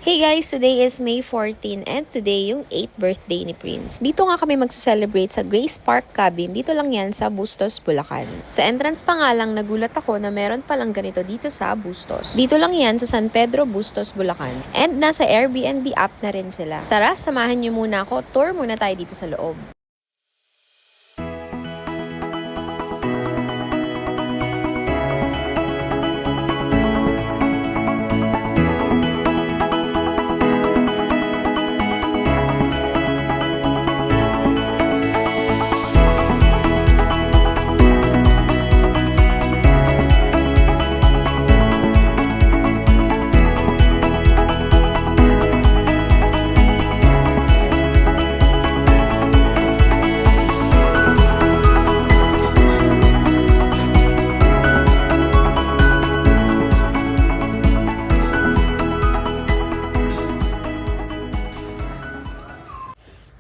Hey guys, today is May 14 and today yung 8th birthday ni Prince. Dito nga kami mag-celebrate sa Grace Park Cabin. Dito lang yan sa Bustos, Bulacan. Sa entrance pa nga lang nagulat ako na meron palang ganito dito sa Bustos. Dito lang yan sa San Pedro, Bustos, Bulacan. And nasa Airbnb app na rin sila. Tara, samahan niyo muna ako. Tour muna tayo dito sa loob.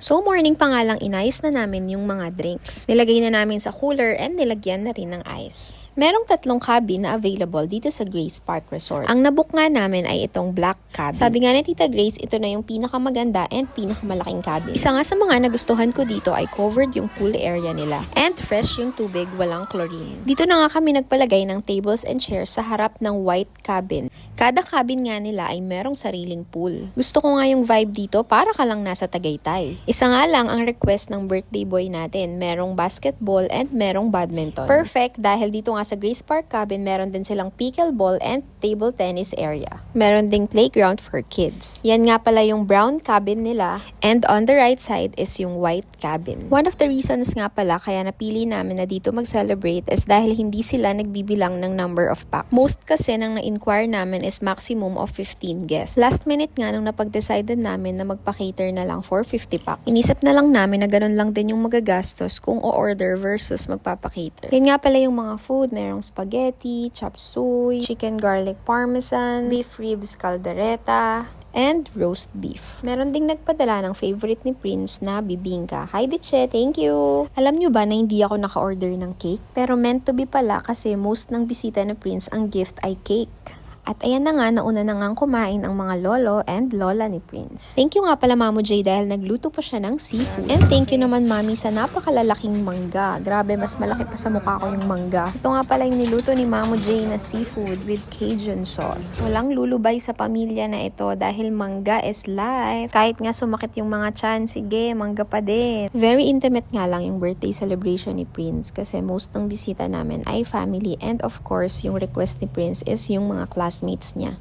So morning pa nga lang inayos na namin yung mga drinks. Nilagay na namin sa cooler and nilagyan na rin ng ice. Merong 3 cabin na available dito sa Grace Park Resort. Ang nabook nga namin ay itong black cabin. Sabi nga ni Tita Grace, ito na yung pinakamaganda and pinakamalaking cabin. Isa nga sa mga nagustuhan ko dito ay covered yung pool area nila. And fresh yung tubig, walang chlorine. Dito na nga kami nagpalagay ng tables and chairs sa harap ng white cabin. Kada cabin nga nila ay merong sariling pool. Gusto ko nga yung vibe dito para ka lang nasa Tagaytay. Isa nga lang ang request ng birthday boy natin, merong basketball and merong badminton. Perfect dahil dito nga sa Grace Park Cabin, meron din silang pickleball and table tennis area. Meron ding playground for kids. Yan nga pala yung brown cabin nila and on the right side is yung white cabin. One of the reasons nga pala kaya napili namin na dito mag-celebrate is dahil hindi sila nagbibilang ng number of packs. Most kasi nang na-inquire namin is maximum of 15 guests. Last minute nga nung napag-decide namin na magpa-cater na lang for 50 packs. Inisip na lang namin na ganun lang din yung magagastos kung o-order versus magpapa-cater. Yan nga pala yung mga food. Merong spaghetti, chop suey, chicken garlic parmesan, beef ribs caldereta, and roast beef. Meron ding nagpadala ng favorite ni Prince na bibingka. Hi Diche, thank you! Alam nyo ba na hindi ako naka-order ng cake? Pero meant to be pala kasi most ng bisita ni Prince ang gift ay cake. At ayan na nga, nauna na ngang kumain ang mga lolo and lola ni Prince. Thank you nga pala Mamo J dahil nagluto pa siya ng seafood. And thank you naman Mami sa napakalalaking mangga. Grabe, mas malaki pa sa mukha ko yung mangga. Ito nga pala yung niluto ni Mamo J na seafood with Cajun sauce. Walang lulubay sa pamilya na ito dahil mangga is life. Kahit nga sumakit yung mga tiyan, sige, mangga pa din. Very intimate nga lang yung birthday celebration ni Prince kasi most ng bisita namin ay family and of course, yung request ni Prince is yung mga classmates niya.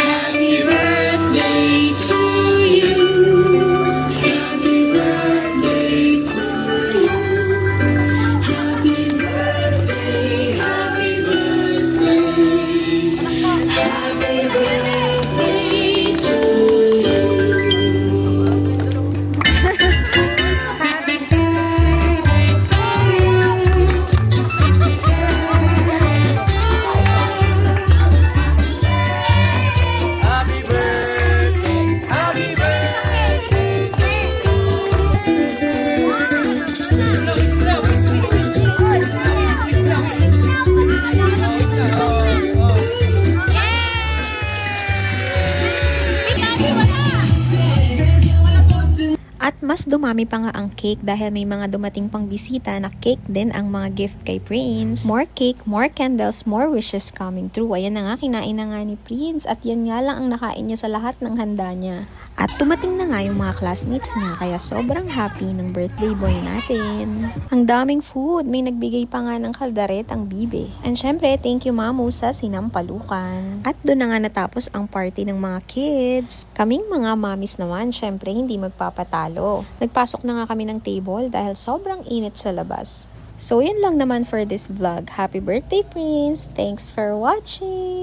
Happy birthday to you. Happy birthday to you. Happy birthday, happy birthday. Happy birthday to you. At mas dumami pa nga ang cake dahil may mga dumating pang bisita na cake din ang mga gift kay Prince. More cake, more candles, more wishes coming true. Ayan na nga, kinain na nga ni Prince at yan nga lang ang nakain niya sa lahat ng handa niya. At tumating na nga yung mga classmates niya kaya sobrang happy ng birthday boy natin. Ang daming food, may nagbigay pa nga ng kaldaret ang bibe. And syempre, thank you Mamu sa sinampalukan. At doon na nga natapos ang party ng mga kids. Kaming mga mamis naman, syempre hindi magpapatalo. Nagpasok na nga kami ng table dahil sobrang init sa labas. So yun lang naman for this vlog. Happy birthday Prince! Thanks for watching!